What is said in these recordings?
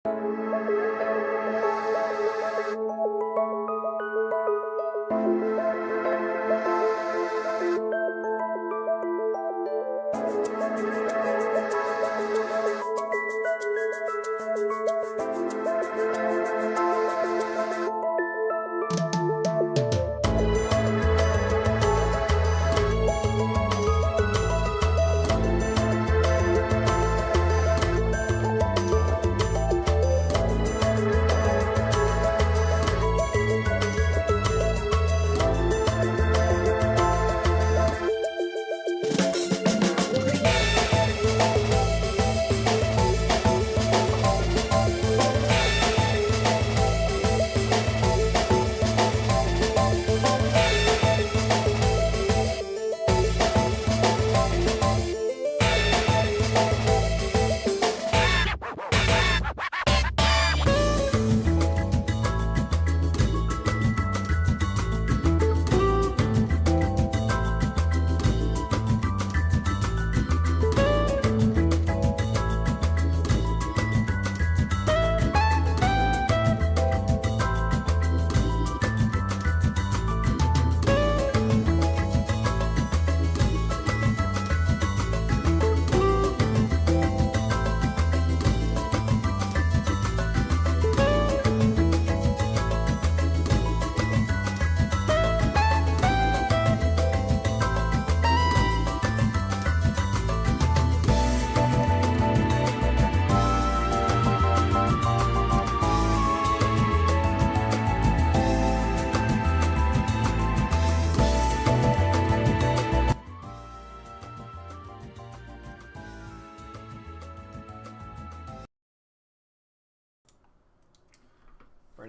We're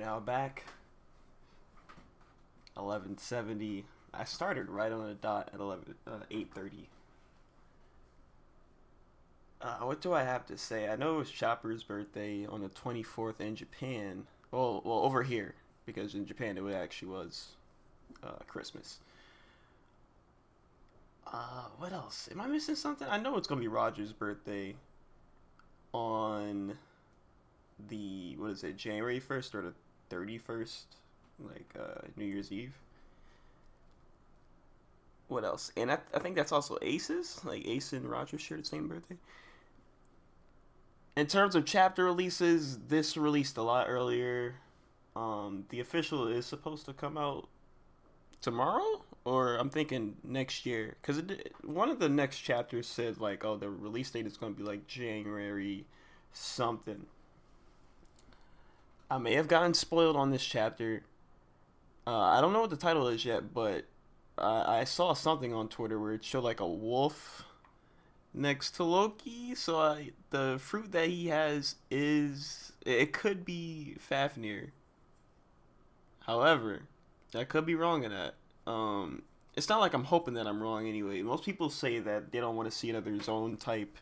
now back. 11:70. I started right on the dot at 8:30. What do I have to say? I know it was Chopper's birthday on the 24th in Japan. Well, over here, because in Japan it actually was Christmas. What else? Am I missing something? I know it's gonna be Roger's birthday on the, what is it, January 1st or the 31st, like New Year's Eve. What else? And I think that's also Ace's, like Ace and Roger share the same birthday. In terms of chapter releases, this released a lot earlier. The official is supposed to come out tomorrow, or I'm thinking next year, because one of the next chapters said like, oh, the release date is going to be like January something. I may have gotten spoiled on this chapter. I don't know what the title is yet, but I saw something on Twitter where it showed like a wolf next to Loki. So the fruit that he has it could be Fafnir. However, I could be wrong in that. It's not like I'm hoping that I'm wrong anyway. Most people say that they don't want to see another zone type.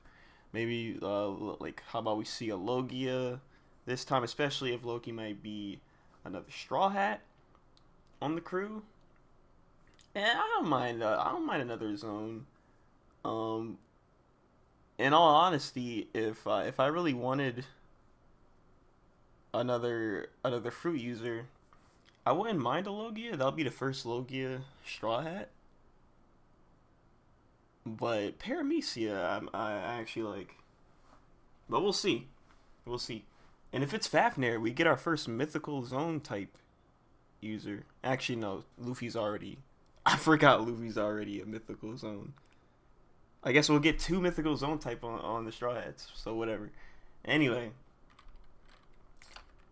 Maybe like, how about we see a Logia this time, especially if Loki might be another Straw Hat on the crew. And I don't mind. I don't mind another zone. In all honesty, if I really wanted another fruit user, I wouldn't mind a Logia. That'll be the first Logia Straw Hat. But Paramecia, I actually like. But we'll see. We'll see. And if it's Fafnir, we get our first mythical zone type user. Actually, no. Luffy's already. I forgot Luffy's already a mythical zone. I guess we'll get two mythical zone type on the Straw Hats. So whatever. Anyway.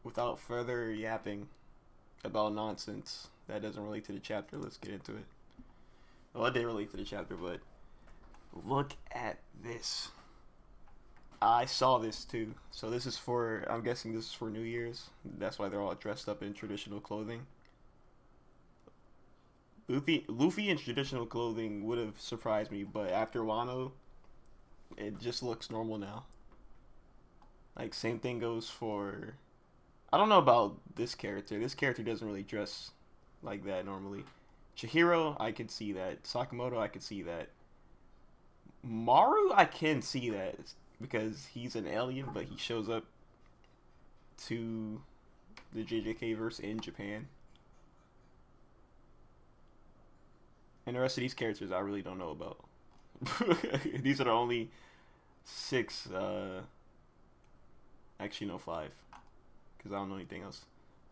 Without further yapping about nonsense that doesn't relate to the chapter, let's get into it. Well, it did relate to the chapter, but look at this. I saw this too. So this is for, I'm guessing this is for New Year's. That's why they're all dressed up in traditional clothing. Luffy in traditional clothing would have surprised me, but after Wano, it just looks normal now. Like, same thing goes for, I don't know about this character. This character doesn't really dress like that normally. Chihiro, I can see that. Sakamoto, I can see that. Maru, I can see that because he's an alien, but he shows up to the JJK verse in Japan. And the rest of these characters I really don't know about. These are the only 6, actually no 5, because I don't know anything else.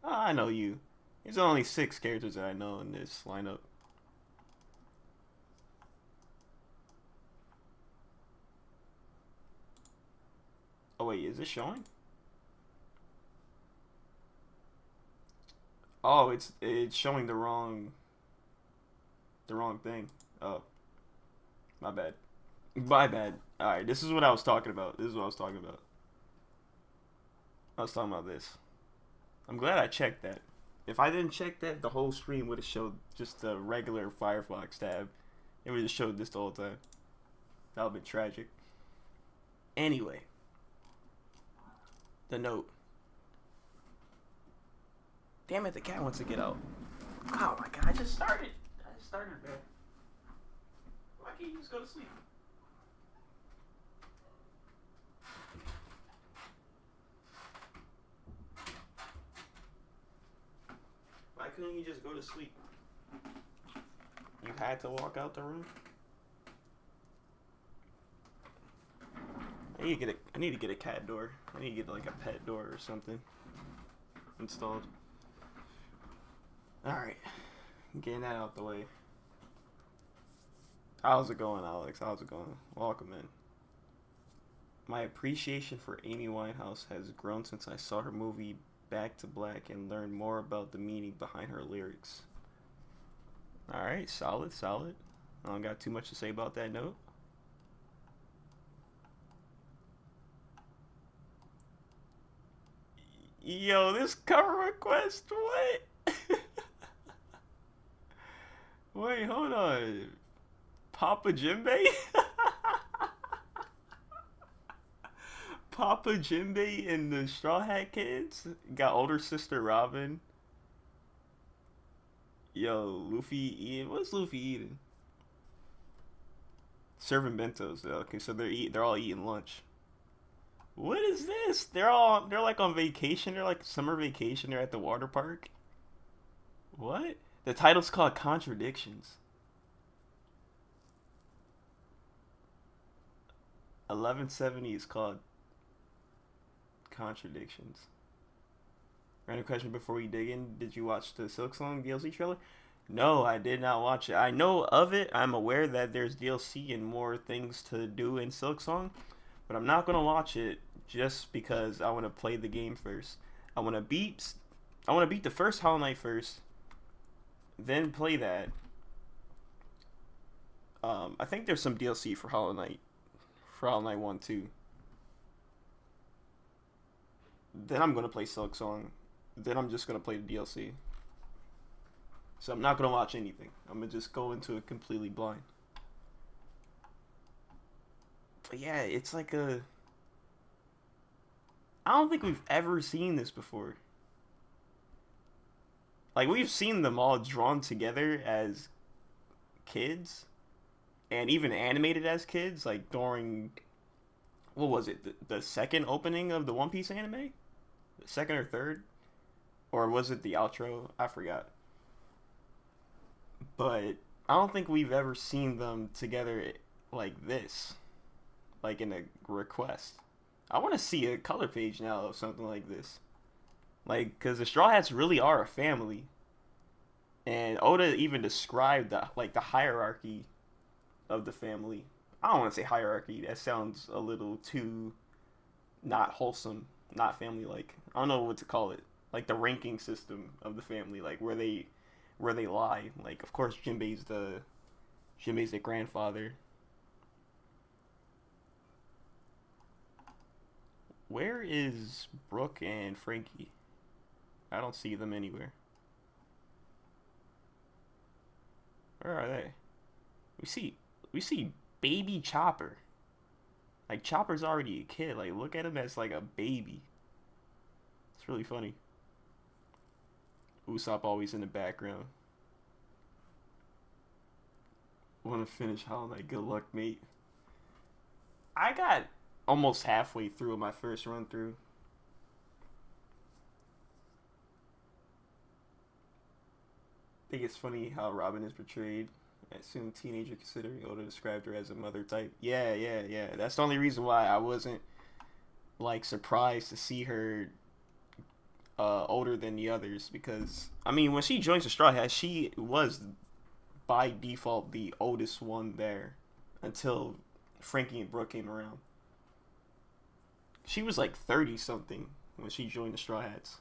Oh, I know you. These are only 6 characters that I know in this lineup. Oh wait, is this showing? Oh, it's showing the wrong thing. Oh, my bad. My bad. Alright, this is what I was talking about. This is what I was talking about. I was talking about this. I'm glad I checked that. If I didn't check that, the whole stream would have showed just the regular Firefox tab. It would have showed this the whole time. That would have been tragic. Anyway, the note. Damn it, the cat wants to get out. Oh my god, I just started, man. Why can't you just go to sleep? Why couldn't you just go to sleep? You had to walk out the room? I need to get a cat door. I need to get like a pet door or something installed. Alright. Getting that out the way. How's it going, Alex? How's it going? Welcome in. My appreciation for Amy Winehouse has grown since I saw her movie Back to Black and learned more about the meaning behind her lyrics. Alright, solid. I don't got too much to say about that note. Yo, this cover request, what? Wait, hold on. Papa Jimbe? Papa Jimbe and the Straw Hat Kids got older sister Robin. Yo, Luffy eating. What's Luffy eating? Serving bentos. Though. Okay, so they're all eating lunch. What is this? They're like on vacation. They're like summer vacation. They're at the water park. What? The title's called Contradictions. 1170 is called Contradictions. Random question before we dig in. Did you watch the Silk Song DLC trailer? No, I did not watch it. I know of it. I'm aware that there's DLC and more things to do in Silk Song. But I'm not going to watch it just because I want to play the game first. I want to beat the first Hollow Knight first. Then play that. I think there's some DLC for Hollow Knight. For Hollow Knight 1 too. Then I'm going to play Silk Song. Then I'm just going to play the DLC. So I'm not going to watch anything. I'm going to just go into it completely blind. But yeah, it's like a... I don't think we've ever seen this before. Like, we've seen them all drawn together as kids. And even animated as kids. Like, during... What was it? The second opening of the One Piece anime? The second or third? Or was it the outro? I forgot. But I don't think we've ever seen them together like this. Like in a request. I want to see a color page now of something like this. Like, because the Straw Hats really are a family. And Oda even described the hierarchy of the family. I don't want to say hierarchy. That sounds a little too not wholesome, not family-like. I don't know what to call it. Like the ranking system of the family, like where they lie. Like, of course, Jinbei's the grandfather. Where is Brooke and Frankie? I don't see them anywhere. Where are they? We see baby Chopper. Like, Chopper's already a kid. Like, look at him as like a baby. It's really funny. Usopp always in the background. Want to finish Hollow Knight? Good luck, mate. I got almost halfway through my first run through. think it's funny how Robin is portrayed. Assumed teenager considering Oda described her as a mother type. Yeah, yeah, yeah. That's the only reason why I wasn't like surprised to see her older than the others because I mean when she joins the Straw Hats, she was by default the oldest one there until Frankie and Brooke came around. She was like 30 something when she joined the Straw Hats.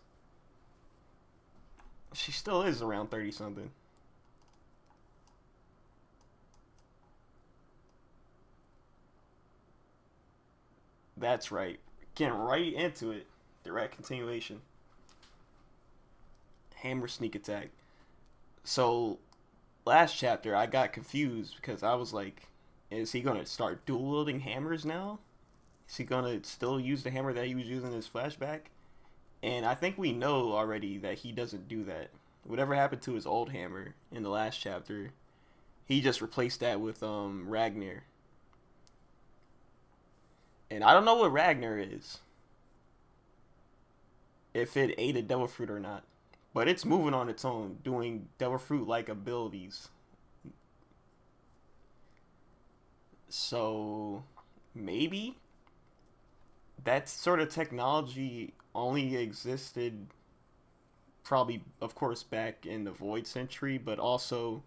She still is around 30 something. That's right. Getting right into it. Direct continuation. Hammer sneak attack. So last chapter I got confused because I was like, is he gonna start dual wielding hammers now? Is he gonna still use the hammer that he was using in his flashback? And I think we know already that he doesn't do that. Whatever happened to his old hammer in the last chapter, he just replaced that with Ragnar. And I don't know what Ragnar is. If it ate a devil fruit or not. But it's moving on its own, doing devil fruit like abilities. So maybe that sort of technology only existed probably of course back in the Void Century, but also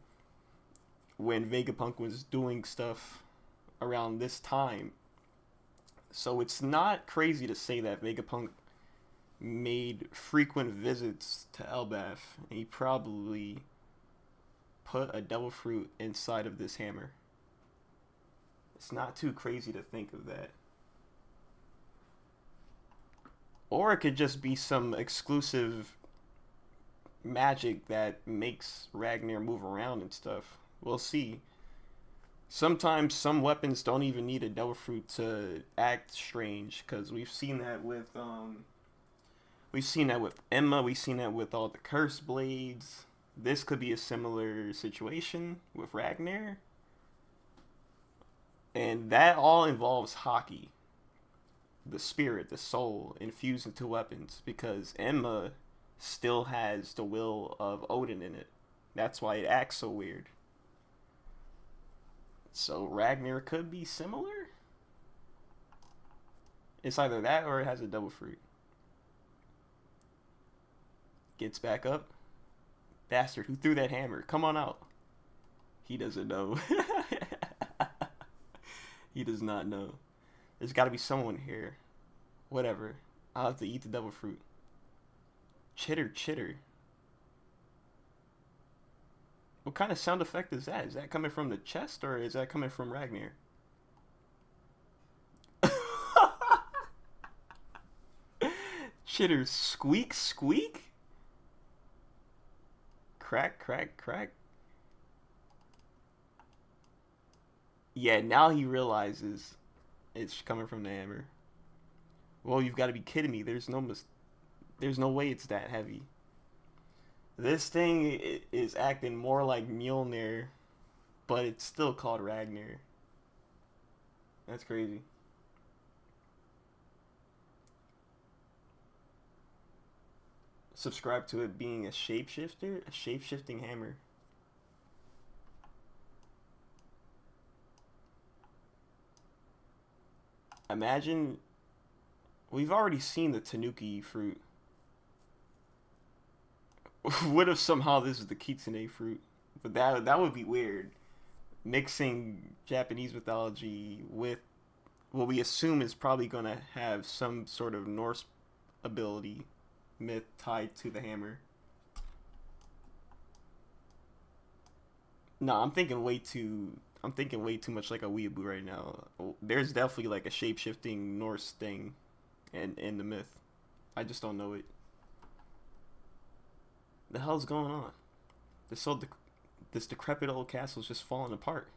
when Vegapunk was doing stuff around this time. So it's not crazy to say that Vegapunk made frequent visits to Elbaf, and he probably put a devil fruit inside of this hammer. It's not too crazy to think of that. Or it could just be some exclusive magic that makes Ragnar move around and stuff. We'll see. Sometimes some weapons don't even need a devil fruit to act strange, because we've seen that with Emma, we've seen that with all the curse blades. This could be a similar situation with Ragnar. And that all involves Haki, the spirit, the soul, infused into weapons, because Emma still has the will of Odin in it. That's why it acts so weird. So Ragnar could be similar? It's either that or it has a double fruit. Gets back up. Bastard, who threw that hammer? Come on out. He doesn't know. He does not know. There's got to be someone here. Whatever. I'll have to eat the devil fruit. Chitter, chitter. What kind of sound effect is that? Is that coming from the chest or is that coming from Ragnar? Chitter, squeak, squeak? Crack, crack, crack. Yeah, now he realizes it's coming from the hammer. Well, you've got to be kidding me. There's no way it's that heavy. This thing is acting more like Mjolnir, but it's still called Ragnar. That's crazy. Subscribe to it being a shapeshifter? A shape-shifting hammer. Imagine... We've already seen the Tanuki fruit. What if somehow this is the Kitsune fruit? But that would be weird. Mixing Japanese mythology with what we assume is probably going to have some sort of Norse ability myth tied to the hammer. No, I'm thinking way too much like a weeaboo right now. There's definitely like a shape-shifting Norse thing in the myth. I just don't know it. The hell's going on? This decrepit old castle's just falling apart.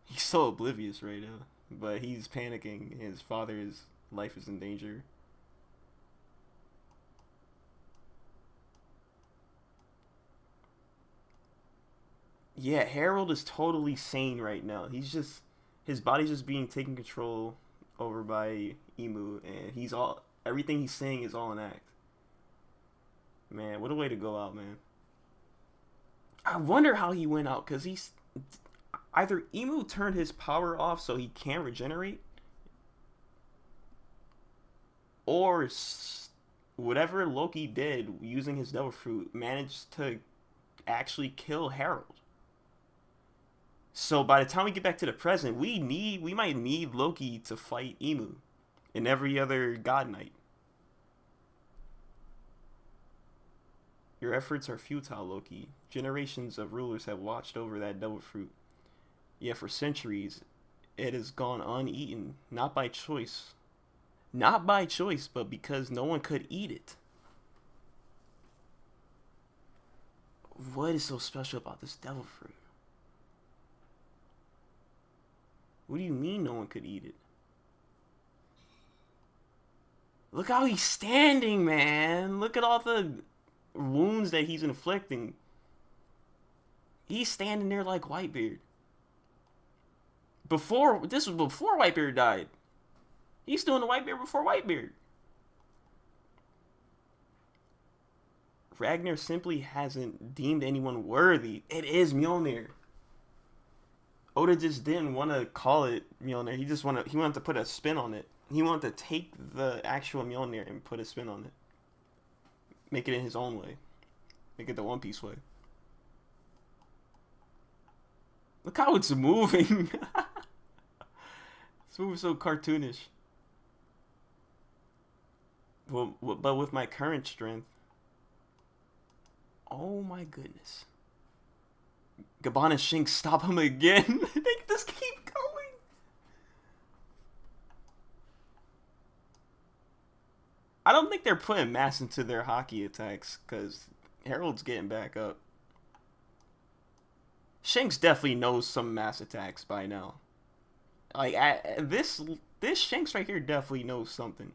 He's so oblivious right now, but he's panicking. His father's life is in danger. Yeah, Harold is totally sane right now. His body's just being taken control over by Emu, and everything he's saying is all an act. Man, what a way to go out, man. I wonder how he went out, because he's either Emu turned his power off so he can't regenerate, or whatever Loki did using his devil fruit managed to actually kill Harold. So by the time we get back to the present, we might need Loki to fight Emu and every other God Knight. Your efforts are futile, Loki. Generations of rulers have watched over that devil fruit. Yet for centuries, it has gone uneaten, not by choice. Not by choice, but because no one could eat it. What is so special about this devil fruit? What do you mean no one could eat it? Look how he's standing, man. Look at all the wounds that he's inflicting. He's standing there like Whitebeard. This was before Whitebeard died. He's doing the Whitebeard before Whitebeard. Ragnar simply hasn't deemed anyone worthy. It is Mjolnir. Oda just didn't want to call it Mjolnir. He wanted to put a spin on it. He wanted to take the actual Mjolnir and put a spin on it. Make it in his own way. Make it the One Piece way. Look how it's moving. It's moving so cartoonish. Well, but with my current strength, oh my goodness. Gaban and Shanks stop him again. They just keep going. I don't think they're putting mass into their hockey attacks, because Harold's getting back up. Shanks definitely knows some mass attacks by now. Like, this Shanks right here definitely knows something.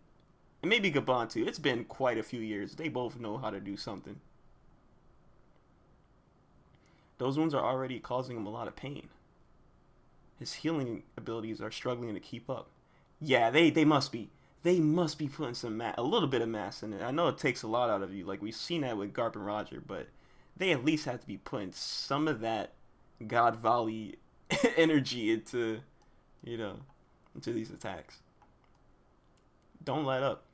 And maybe Gaban too. It's been quite a few years. They both know how to do something. Those wounds are already causing him a lot of pain. His healing abilities are struggling to keep up. Yeah, they must be. They must be putting a little bit of mass in it. I know it takes a lot out of you. Like, we've seen that with Garp and Roger, but they at least have to be putting some of that God Volley energy into these attacks. Don't let up,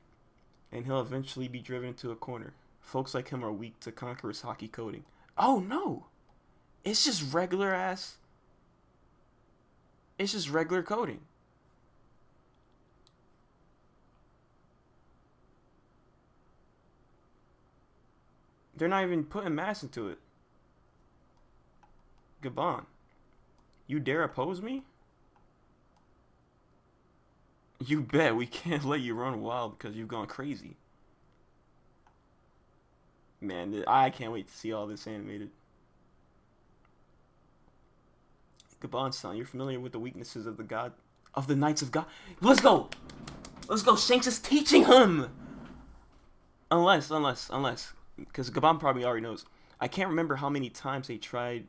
and he'll eventually be driven into a corner. Folks like him are weak to conqueror's hockey coding. Oh no! It's just regular coding. They're not even putting mass into it. Gaban, you dare oppose me? You bet we can't let you run wild because you've gone crazy. Man, I can't wait to see all this animated. Gaban-san, you're familiar with the weaknesses of the Knights of God. Let's go! Shanks is teaching him! Unless, because Gaban probably already knows. I can't remember how many times they tried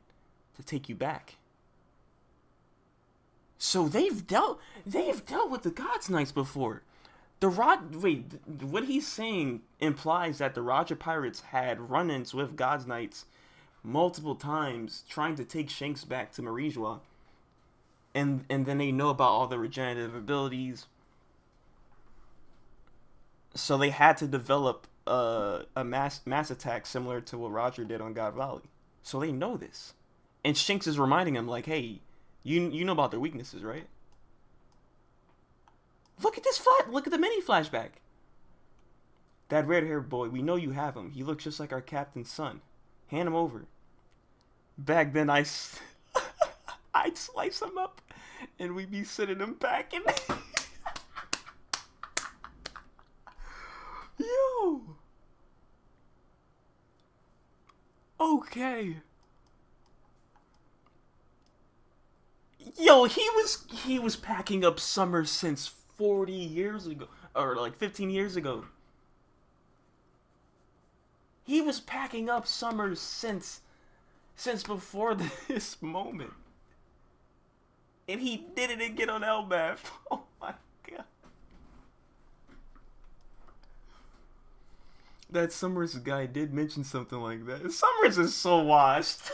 to take you back. So they've dealt with the God's Knights before. What he's saying implies that the Roger Pirates had run-ins with God's Knights multiple times, trying to take Shanks back to Marijois. And then they know about all the regenerative abilities. So they had to develop a mass attack similar to what Roger did on God Valley. So they know this. And Shanks is reminding him, like, hey, you know about their weaknesses, right? Look at this look at the mini flashback. That red-haired boy, we know you have him. He looks just like our captain's son. Hand him over. Back then, I'd slice him up, and we'd be sending him back. And yo. Okay. Yo, he was packing up Summer since 40 years ago, or like 15 years ago. He was packing up Summer since before this moment. And he did it again on Elbaf. Oh my god. That Summers guy did mention something like that. Summers is so washed.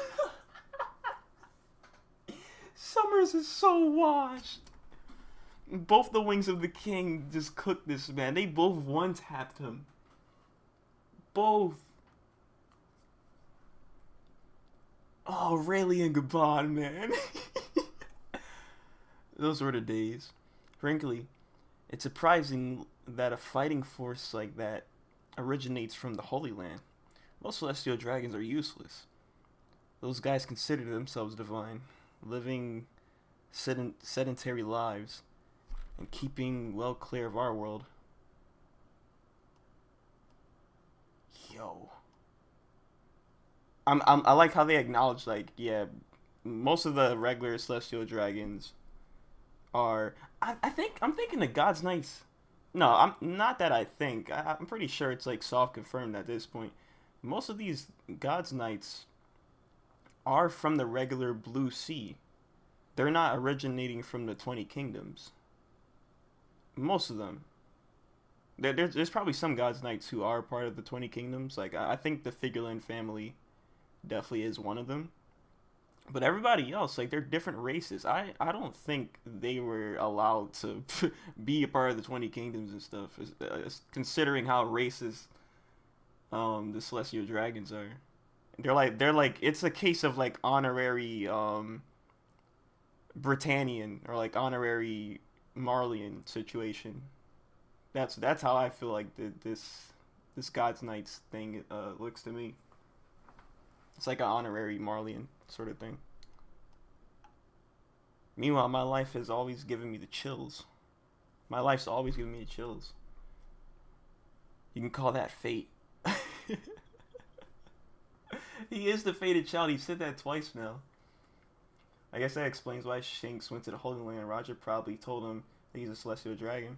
Yours is so washed. Both the wings of the king just cooked this man. They both one-tapped him. Both. Oh, Rayleigh and Gabon, man. Those were the days. Frankly, it's surprising that a fighting force like that originates from the Holy Land. Most celestial dragons are useless. Those guys consider themselves divine, living sedentary lives and keeping well clear of our world. Yo. I like how they acknowledge, like, yeah, most of the regular celestial dragons are. I'm thinking the God's Knights. No, I'm not that I think. I'm pretty sure it's like soft confirmed at this point. Most of these God's Knights are from the regular Blue Sea. They're not originating from the 20 Kingdoms. Most of them. There's probably some God's Knights who are part of the 20 Kingdoms. Like, I think the Figureland family definitely is one of them. But everybody else, like, they're different races. I don't think they were allowed to be a part of the 20 Kingdoms and stuff, considering how racist the Celestial Dragons are. They're like it's a case of like honorary Britannian or like honorary Marleyan situation. That's how I feel like this God's Knights thing looks to me. It's like an honorary Marleyan sort of thing. Meanwhile, my life has always given me the chills. My life's always given me the chills. You can call that fate. He is the fated child. He said that twice now. I guess that explains why Shanks went to the Holy Land. Roger probably told him that he's a celestial dragon.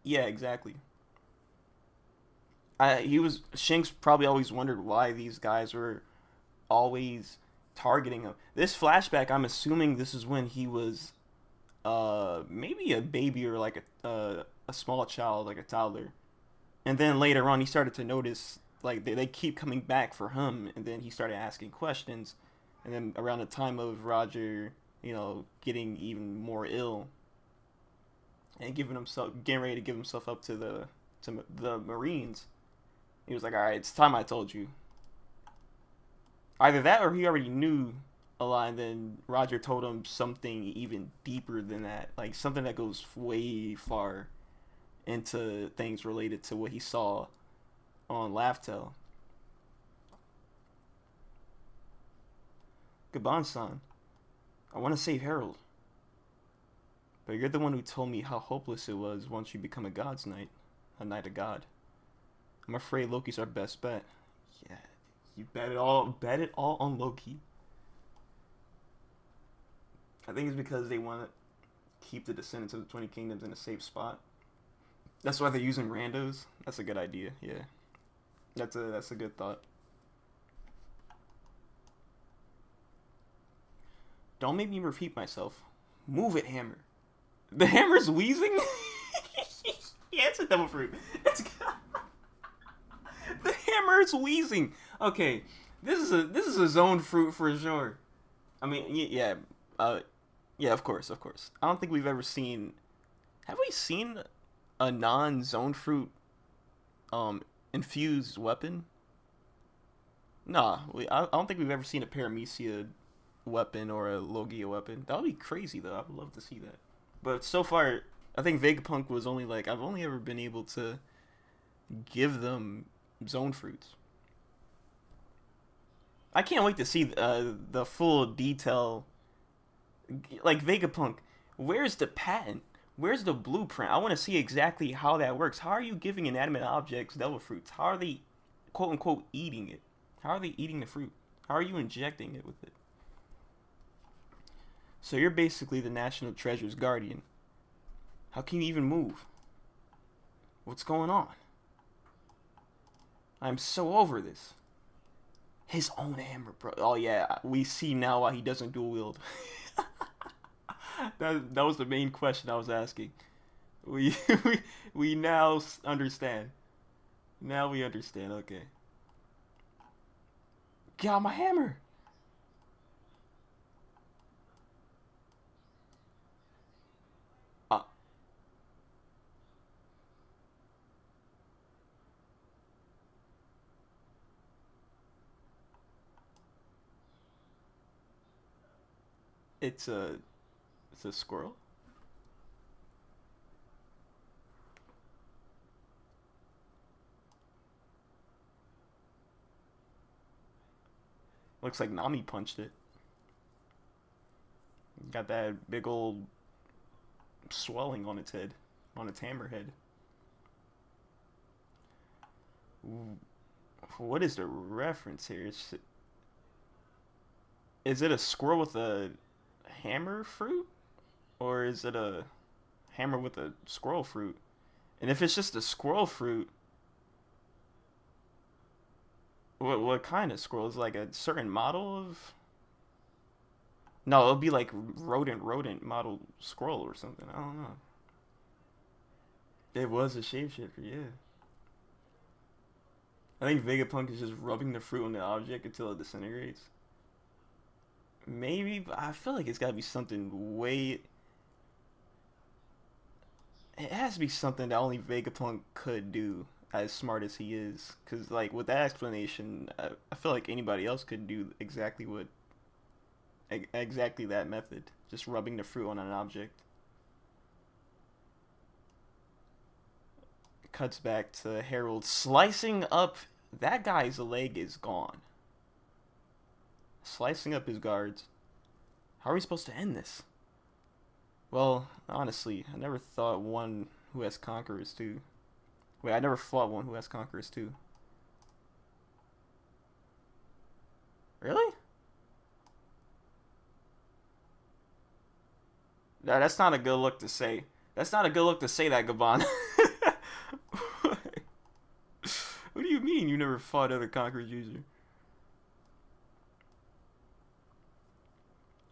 Yeah, exactly. Shanks probably always wondered why these guys were always targeting him. This flashback, I'm assuming this is when he was maybe a baby or like a small child, like a toddler. And then later on he started to notice like they keep coming back for him, and then he started asking questions. And then around the time of Roger, getting even more ill and getting ready to give himself up to the Marines, he was like, "All right, it's time I told you." Either that, or he already knew a lot, and then Roger told him something even deeper than that, like something that goes way far into things related to what he saw on Laugh-Tell. Gaban-san, I want to save Harold, but you're the one who told me how hopeless it was once you become a God's Knight, a Knight of God. I'm afraid Loki's our best bet. Yeah, you bet it all on Loki. I think it's because they want to keep the descendants of the 20 Kingdoms in a safe spot. That's why they're using randos. That's a good idea. Yeah, that's a good thought. Don't make me repeat myself. Move it, Hammer. The Hammer's wheezing? Yeah, it's a devil fruit. The Hammer's wheezing. Okay, this is a zone fruit for sure. I mean, yeah, of course. I don't think we've ever seen. Have we seen a non-zone fruit infused weapon? Nah, I don't think we've ever seen a Paramecia weapon or a Logia weapon. That would be crazy though. I would love to see that. But so far, I think Vegapunk was only like, I've only ever been able to give them zone fruits. I can't wait to see the full detail. Like Vegapunk, where's the patent? Where's the blueprint? I want to see exactly how that works. How are you giving inanimate objects devil fruits? How are they, quote unquote, eating it? How are they eating the fruit? How are you injecting it with it? So you're basically the National Treasure's guardian. How can you even move? What's going on? I'm so over this. His own hammer, bro. Oh yeah, we see now why he doesn't dual wield. that was the main question I was asking. We now understand. Now we understand. Okay. Get out my hammer. It's a it's a squirrel. Looks like Nami punched it. Got that big old swelling on its head, on its hammerhead. What is the reference here? Is it a squirrel with a hammer fruit? Or is it a hammer with a squirrel fruit? And if it's just a squirrel fruit, what kind of squirrel? Is it like a certain model of? No, it'll be like rodent model squirrel or something. I don't know. It was a shapeshifter, yeah. I think Vegapunk is just rubbing the fruit on the object until it disintegrates. Maybe, but I feel like it's gotta be something way. It has to be something that only Vegapunk could do, as smart as he is. Because, like, with that explanation, I feel like anybody else could do exactly that method. Just rubbing the fruit on an object. Cuts back to Harold slicing up. That guy's leg is gone. Slicing up his guards. How are we supposed to end this? Well, honestly, I never thought one who has conquerors too. Wait, I never fought one who has conquerors too. Really? That's not a good look to say. That's not a good look to say that, Gabon. What do you mean you never fought other conquerors user?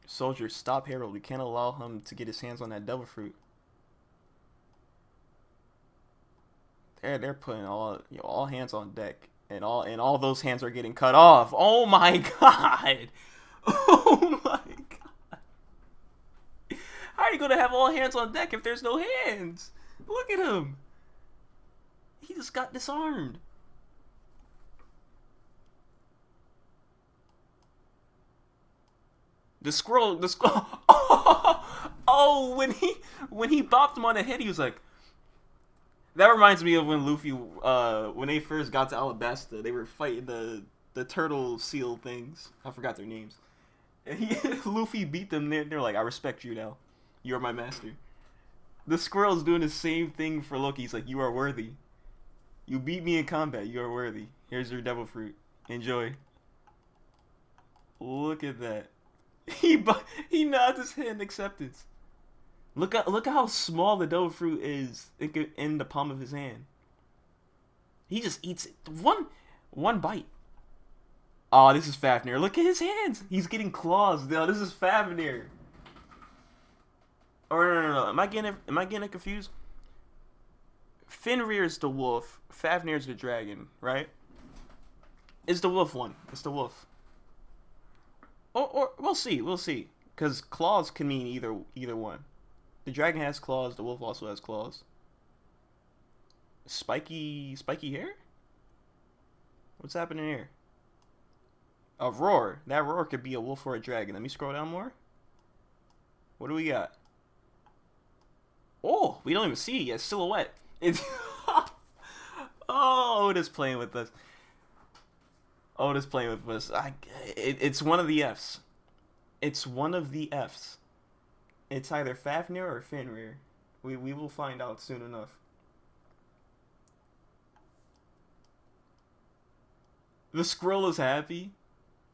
Soldiers, stop Harold. We can't allow him to get his hands on that devil fruit. They're putting all hands on deck, and all those hands are getting cut off. Oh my god! Oh my god! How are you gonna have all hands on deck if there's no hands? Look at him. He just got disarmed. The squirrel. Oh, when he bopped him on the head, he was like. That reminds me of when Luffy, when they first got to Alabasta, they were fighting the turtle seal things. I forgot their names. And Luffy beat them. They're like, I respect you now. You're my master. The squirrel's doing the same thing for Loki. He's like, you are worthy. You beat me in combat. You are worthy. Here's your devil fruit. Enjoy. Look at that. He nods his head in acceptance. Look at how small the devil fruit is in the palm of his hand. He just eats it. One bite. Oh, this is Fafnir. Look at his hands. He's getting claws. No, this is Fafnir. Or no. Am I getting it confused? Fenrir's the wolf. Fafnir's the dragon, right? It's the wolf one. It's the wolf. Or we'll see. Because claws can mean either one. The dragon has claws. The wolf also has claws. Spiky hair? What's happening here? A roar. That roar could be a wolf or a dragon. Let me scroll down more. What do we got? Oh, we don't even see it yet. Silhouette. It's oh, it is playing with us. Oh, it is playing with us. It's one of the Fs. It's one of the Fs. It's either Fafnir or Fenrir. We will find out soon enough. The squirrel is happy.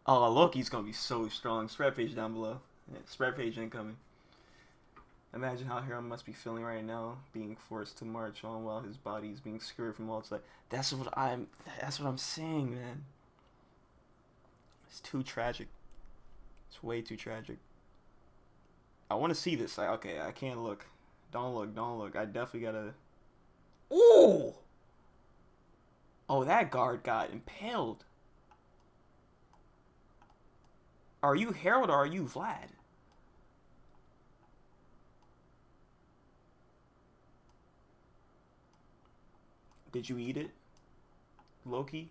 Oh, Loki's gonna be so strong. Spread page down below. Yeah, spread page incoming. Imagine how Harold must be feeling right now, being forced to march on while his body is being skewered from all sides. That's what I'm saying, man. It's too tragic. It's way too tragic. I want to see this. Okay, I can't look. Don't look. I definitely gotta. Ooh! Oh, that guard got impaled. Are you Harold or are you Vlad? Did you eat it, Loki?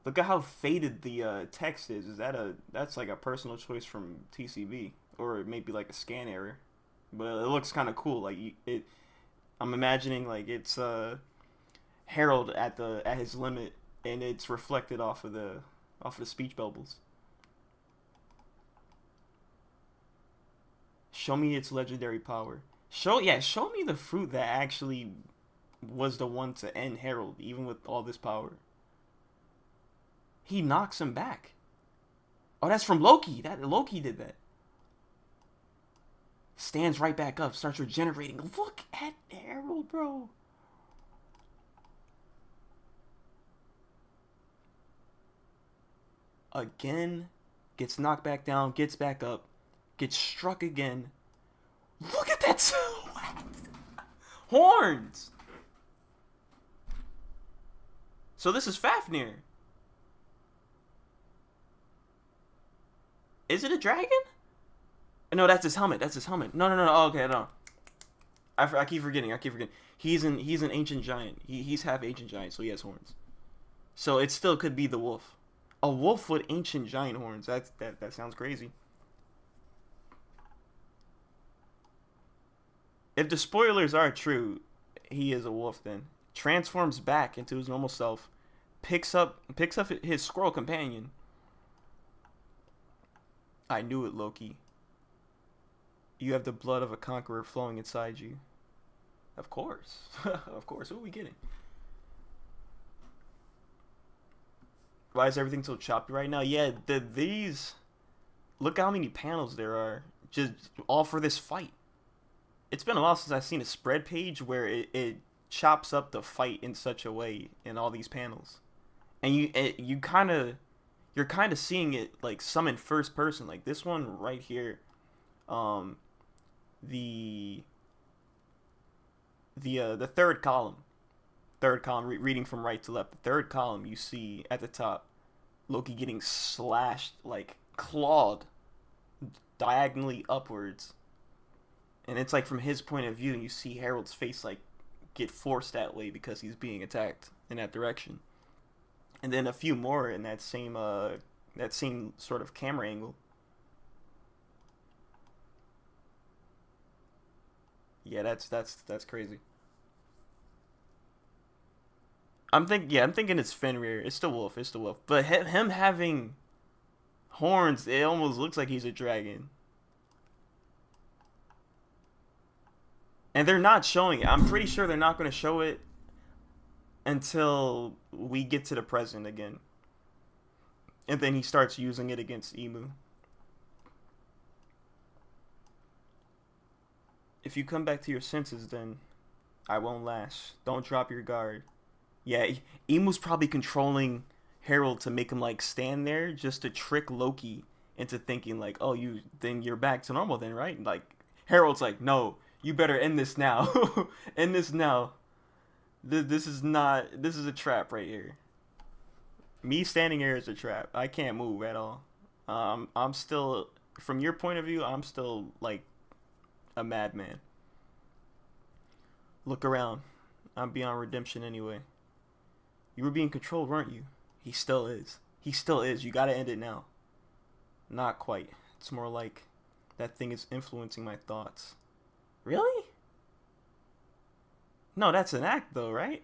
Look at how faded the text is. That's like a personal choice from TCB or it may be like a scan error, but it looks kind of cool. Like it, I'm imagining like it's Harold at his limit, and it's reflected off of the speech bubbles. Show me its legendary power. Show me the fruit that actually was the one to end Harold, even with all this power. He knocks him back. Oh, that's from Loki. That Loki did that. Stands right back up, starts regenerating. Look at Harold, bro. Again, gets knocked back down, gets back up, gets struck again. Look at that silhouette. Horns. So this is Fafnir. Is it a dragon? No, that's his helmet. That's his helmet. No, no, no. Oh, okay, no. I keep forgetting. I keep forgetting. He's an ancient giant. He's half ancient giant, so he has horns. So it still could be the wolf. A wolf with ancient giant horns. That sounds crazy. If the spoilers are true, he is a wolf then. Transforms back into his normal self. Picks up his squirrel companion. I knew it, Loki. You have the blood of a conqueror flowing inside you. Of course. Of course. Who are we kidding? Why is everything so choppy right now? Yeah, these... Look how many panels there are. Just all for this fight. It's been a while since I've seen a spread page where it chops up the fight in such a way in all these panels. And you're kind of seeing it like some in first person. Like this one right here. The third column. Reading from right to left. The third column, you see at the top Loki getting slashed, like clawed diagonally upwards. And it's like from his point of view, and you see Harold's face like get forced that way because he's being attacked in that direction. And then a few more in that same sort of camera angle. Yeah, that's crazy. I'm thinking it's Fenrir. It's the wolf. It's the wolf. But him having horns, it almost looks like he's a dragon. And they're not showing it. I'm pretty sure they're not going to show it until we get to the present again. And then he starts using it against Emu. If you come back to your senses, then I won't last. Don't drop your guard. Yeah, Emu's probably controlling Harold to make him like stand there just to trick Loki into thinking like, oh, you're back to normal then, right? Like Harold's like, no, you better end this now. End this now. This is a trap right here. Me standing here is a trap. I can't move at all. I'm still, from your point of view, I'm still like a madman. Look around. I'm beyond redemption anyway. You were being controlled, weren't you? He still is. He still is. You gotta end it now. Not quite. It's more like that thing is influencing my thoughts. Really? No, that's an act though, right?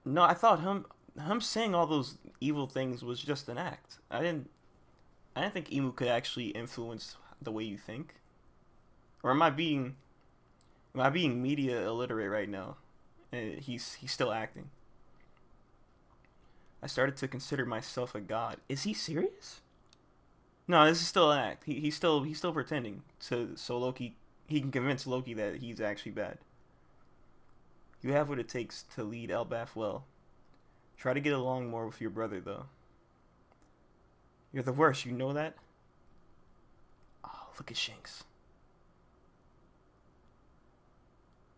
No, I thought him saying all those evil things was just an act. I didn't think Emu could actually influence the way you think. Or am I being media illiterate right now? And he's still acting. I started to consider myself a god. Is he serious? No, this is still an act. He's still pretending so Loki he can convince Loki that he's actually bad. You have what it takes to lead Elbaf well. Try to get along more with your brother though. You're the worst, you know that? Oh, look at Shanks.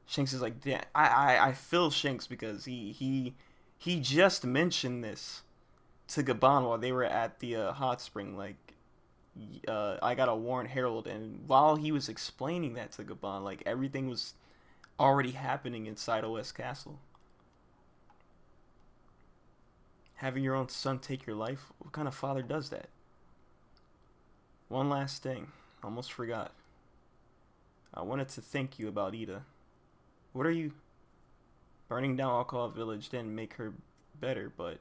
Shanks is like, yeah, I feel Shanks because he just mentioned this to Gaban while they were at the hot spring. Like, I gotta warn Harold, and while he was explaining that to Gaban, like everything was already happening inside OS Castle. Having your own son take your life, what kind of father does that? One last thing. Almost forgot. I wanted to thank you about Ida. What are you? Burning down Alcohol Village didn't make her better, but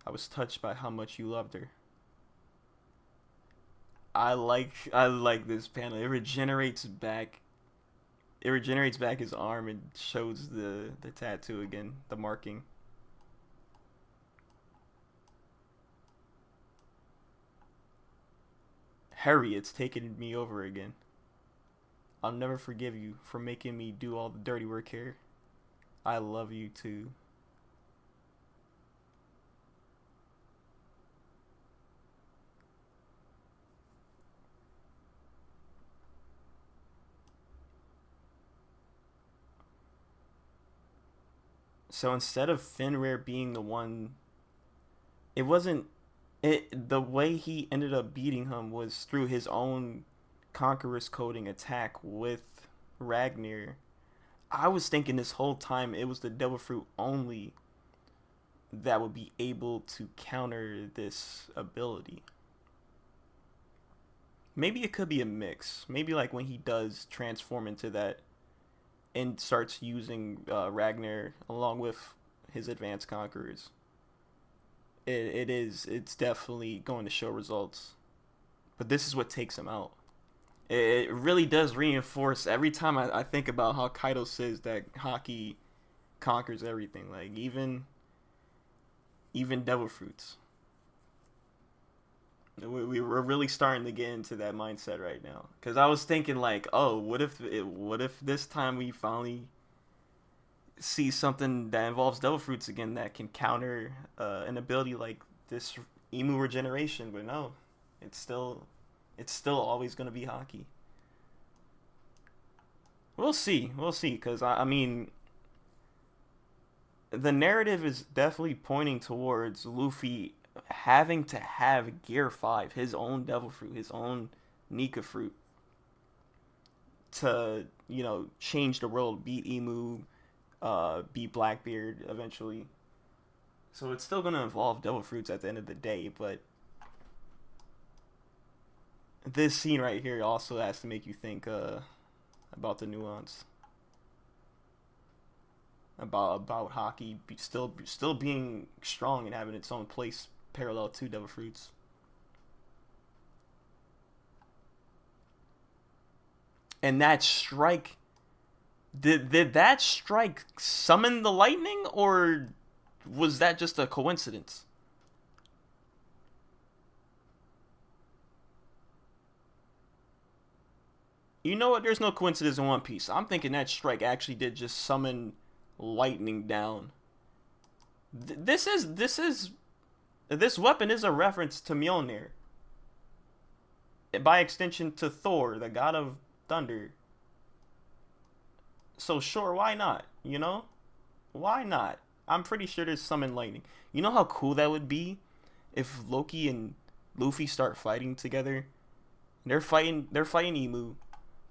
I was touched by how much you loved her. I like this panel. It regenerates back. It regenerates back his arm and shows the tattoo again, the marking. Harry, it's taken me over again. I'll never forgive you for making me do all the dirty work here. I love you too. So instead of Fenrir being the one, it wasn't it. The way he ended up beating him was through his own conqueror's coding attack with Ragnar. I was thinking this whole time it was the devil fruit only that would be able to counter this ability. Maybe it could be a mix. Maybe like when he does transform into that and starts using Ragnar along with his advanced conquerors. It's definitely going to show results. But this is what takes him out. It really does reinforce every time I think about how Kaido says that hockey conquers everything. Like even devil fruits. We're really starting to get into that mindset right now. Because I was thinking like, oh, what if this time we finally see something that involves devil fruits again that can counter an ability like this emu regeneration? But no, it's still always gonna be hockey. We'll see. We'll see. Because I mean, the narrative is definitely pointing towards Luffy having to have Gear 5, his own Devil Fruit, his own Nika Fruit, to, change the world, beat Emu, beat Blackbeard eventually. So it's still going to involve Devil Fruits at the end of the day, but this scene right here also has to make you think about the nuance. About hockey still being strong and having its own place parallel to Devil Fruits. And that strike, did that strike summon the lightning, or was that just a coincidence? You know what? There's no coincidence in One Piece. I'm thinking that strike actually did just summon lightning down. This weapon is a reference to Mjolnir. By extension to Thor, the god of thunder. So sure, why not? Why not? I'm pretty sure there's summon lightning. You know how cool that would be if Loki and Luffy start fighting together. They're fighting Emu.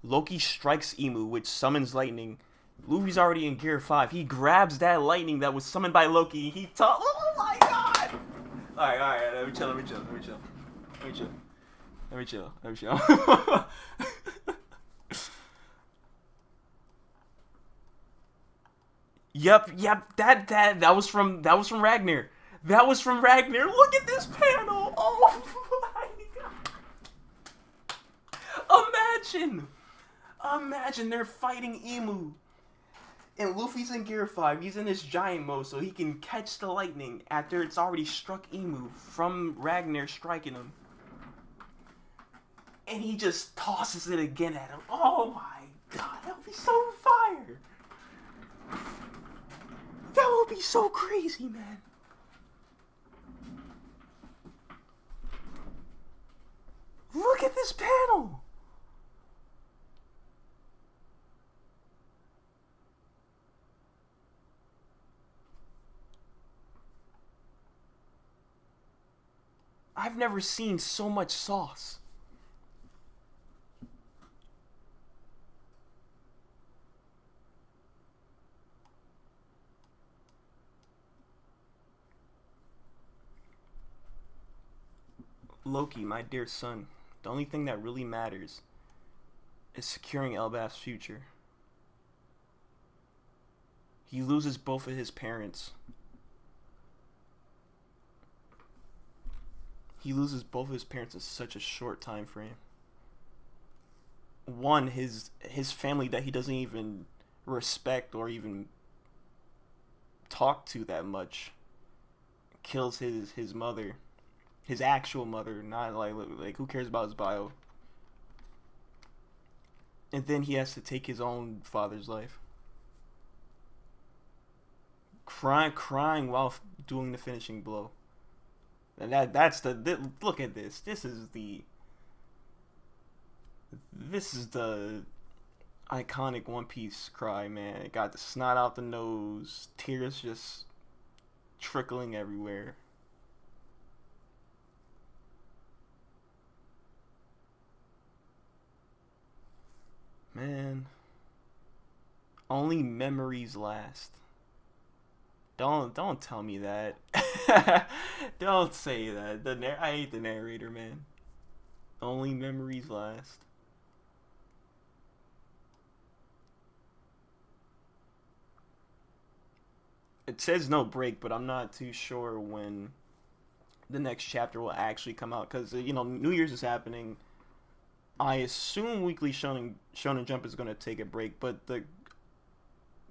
Loki strikes Emu, which summons lightning. Luffy's already in Gear 5. He grabs that lightning that was summoned by Loki. Oh my god! Alright, let me chill. Yep, that was from Ragnar. That was from Ragnar. Look at this panel. Oh my god. Imagine they're fighting Emu. And Luffy's in Gear 5. He's in his giant mode so he can catch the lightning after it's already struck Emu from Ragnar striking him. And he just tosses it again at him. Oh my god, that would be so fire. That would be so crazy, man. Look at this panel. I've never seen so much sauce. Loki, my dear son, The only thing that really matters is securing Elbaf's future. He loses both of his parents. He loses both of his parents in such a short time frame. One, his family that he doesn't even respect or even talk to that much, kills his mother, his actual mother, not like who cares about his bio. And then he has to take his own father's life. Crying while doing the finishing blow. And that's the look at this. This is the iconic One Piece cry, man. It got the snot out the nose, tears just trickling everywhere. Man, only memories last. Don't tell me that. Don't say that. I hate the narrator, man. Only memories last. It says no break, but I'm not too sure when the next chapter will actually come out because New Year's is happening. I assume Weekly Shonen Jump is going to take a break, but the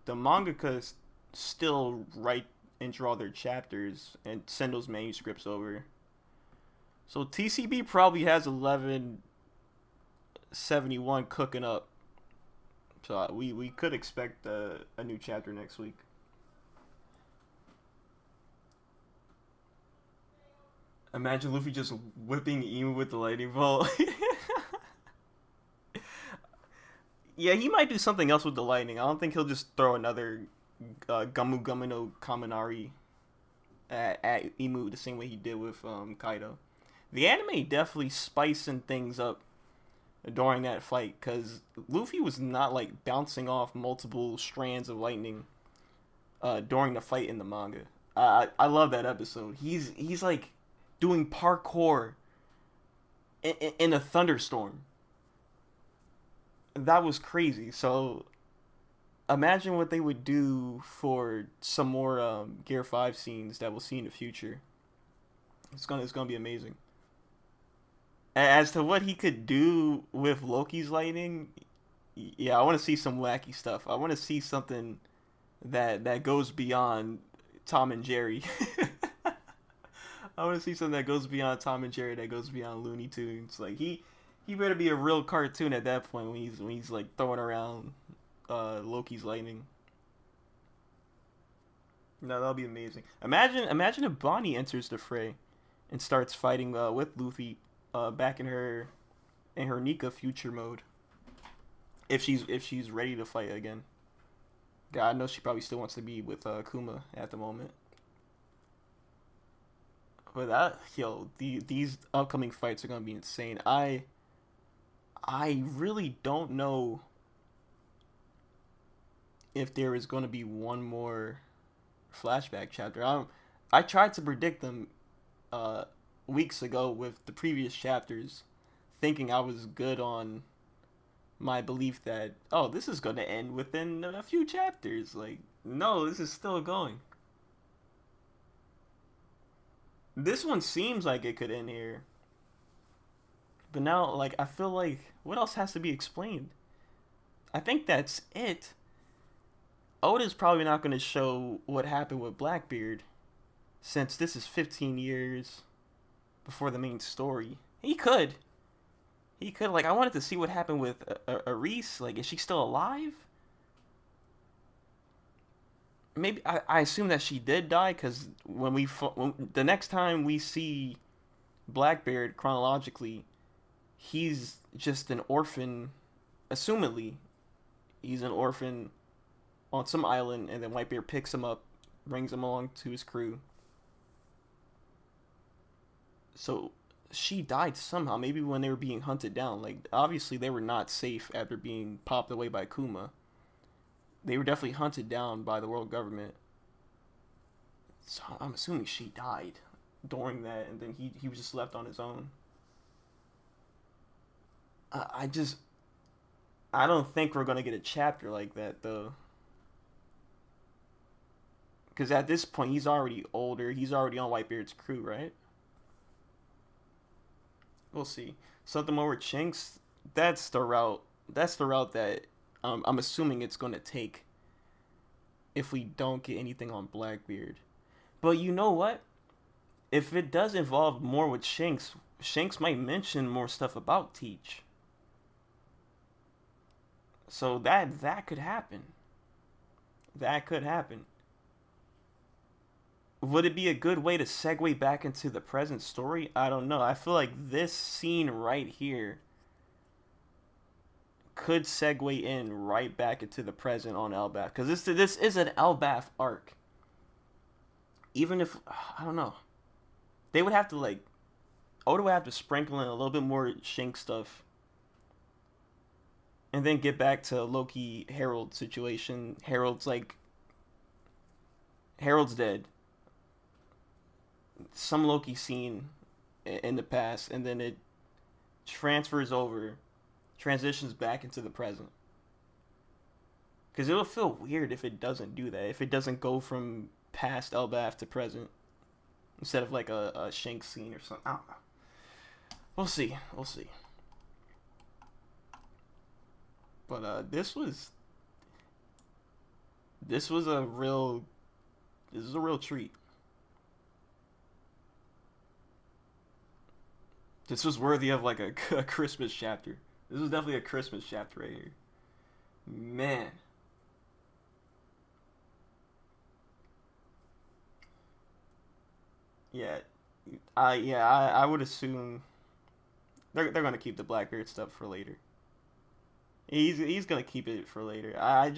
mangaka still write and draw their chapters and send those manuscripts over. So TCB probably has 1171 cooking up. So we could expect a new chapter next week. Imagine Luffy just whipping Emu with the lightning bolt. Yeah, he might do something else with the lightning. I don't think he'll just throw another Gamu Gamu no Kaminari at Emu the same way he did with Kaido. The anime definitely spicing things up during that fight because Luffy was not like bouncing off multiple strands of lightning during the fight in the manga. I love that episode. He's like doing parkour in a thunderstorm. That was crazy. So imagine what they would do for some more Gear 5 scenes that we'll see in the future. It's gonna be amazing. As to what he could do with Loki's lightning, yeah, I want to see some wacky stuff. I want to see something that goes beyond Tom and Jerry. I want to see something that goes beyond Tom and Jerry, that goes beyond Looney Tunes. Like he better be a real cartoon at that point when he's like throwing around Loki's lightning. No, that'll be amazing. Imagine if Bonnie enters the fray and starts fighting with Luffy back in her Nika future mode. If she's ready to fight again. God knows she probably still wants to be with Kuma at the moment. But these upcoming fights are gonna be insane. I really don't know if there is going to be one more flashback chapter. I tried to predict them weeks ago with the previous chapters, thinking I was good on my belief that, oh, this is going to end within a few chapters. Like, no, this is still going. This one seems like it could end here. But now, like, I feel like, what else has to be explained? I think that's it. Oda's probably not going to show what happened with Blackbeard, since this is 15 years before the main story. He could. Like, I wanted to see what happened with Aris. Like, is she still alive? Maybe, I assume that she did die, because when the next time we see Blackbeard chronologically, he's just an orphan, assumedly. He's an orphan on some island, and then Whitebeard picks him up, brings him along to his crew. So, she died somehow, maybe when they were being hunted down. Like, obviously they were not safe after being popped away by Kuma. They were definitely hunted down by the world government. So, I'm assuming she died during that, and then he was just left on his own. I just I don't think we're gonna get a chapter like that though. Because at this point he's already older. He's already on Whitebeard's crew, right? We'll see. Something more with Chinks. That's the route. That's the route that I'm assuming it's gonna take if we don't get anything on Blackbeard. But you know what? If it does involve more with Shanks, Shanks might mention more stuff about Teach. So that could happen. That could happen. Would it be a good way to segue back into the present story? I don't know. I feel like this scene right here could segue in right back into the present on Elbaf, because this is an Elbaf arc. Even if I don't know, they would have to like Oda would have to sprinkle in a little bit more Shank stuff, and then get back to Loki Herald situation. Herald's dead. Some Loki scene in the past, and then it transitions back into the present. Because it'll feel weird if it doesn't do that. If it doesn't go from past Elbaf to present, instead of like a Shank scene or something. I don't know. We'll see. We'll see. But this was a real treat. This was worthy of like a Christmas chapter. This was definitely a Christmas chapter right here. Man. Yeah. I would assume they're gonna keep the Blackbeard stuff for later. He's gonna keep it for later. I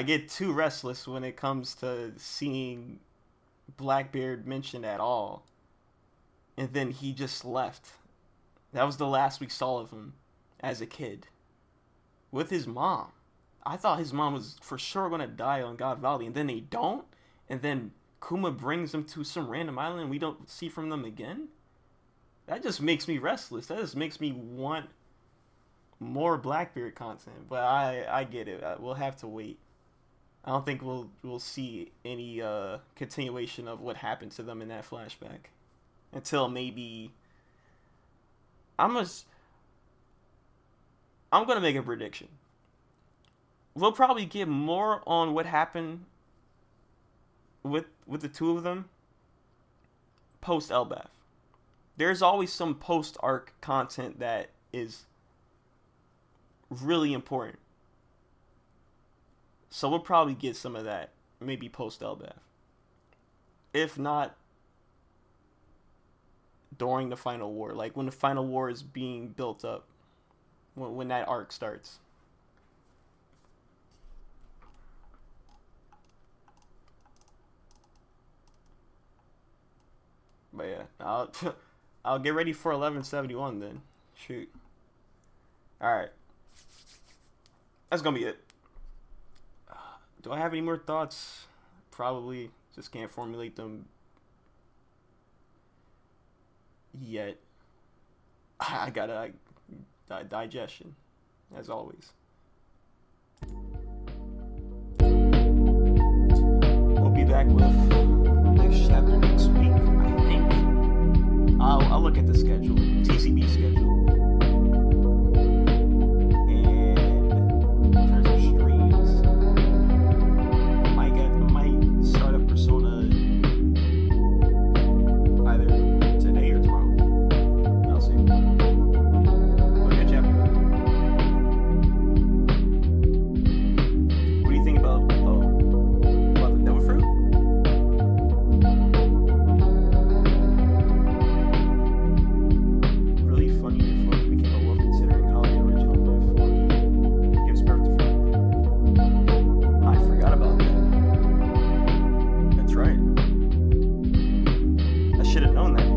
get too restless when it comes to seeing Blackbeard mentioned at all. And then he just left. That was the last we saw of him as a kid. With his mom. I thought his mom was for sure going to die on God Valley. And then they don't. And then Kuma brings them to some random island and we don't see from them again. That just makes me restless. That just makes me want more Blackbeard content. But I get it. We'll have to wait. I don't think we'll see any continuation of what happened to them in that flashback. Until maybe I'm gonna make a prediction. We'll probably get more on what happened with the two of them post Elbaf. There's always some post arc content that is really important. So we'll probably get some of that maybe post Elbaf. If not, during the final war, like when the final war is being built up, when that arc starts. But yeah, I'll get ready for 1171 then. Shoot. All right, that's gonna be it. Do I have any more thoughts? Probably. Just can't formulate them yet. I gotta digestion, as always. We'll be back with next chapter next week, I think. I'll look at the schedule, TCB schedule. And in terms of streams, I might start up Persona either today or tomorrow. I'll see. We'll catch you after that. What do you think about the devil fruit? Really funny if Loki became a wolf, considering how the original myth Loki gives birth to fruit. I forgot about that. That's right. I should have known that.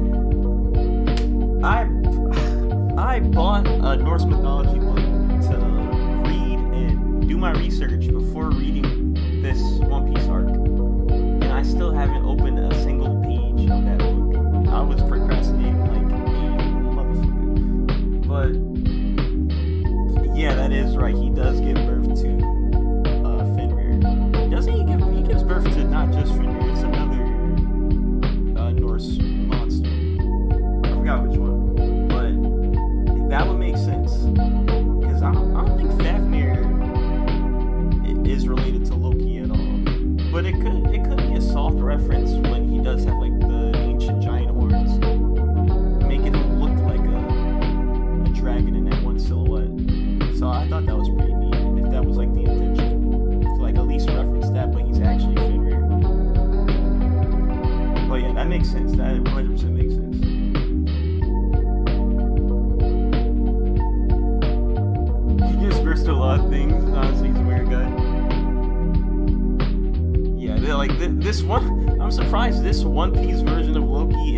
I bought a Norse mythology book to read and do my research before reading this One Piece arc, and I still haven't opened a single page of that book. I was procrastinating like a motherfucker. reference when he does have like the ancient giant horns, making him look like a dragon in that one silhouette. So I thought that was pretty neat. If that was like the intention, to like at least reference that, but he's actually Fenrir. But yeah, that makes sense. That 100% makes sense. He gives birth to a lot of things. Honestly, he's a weird guy. Yeah, like this one. I'm surprised this One Piece version of Loki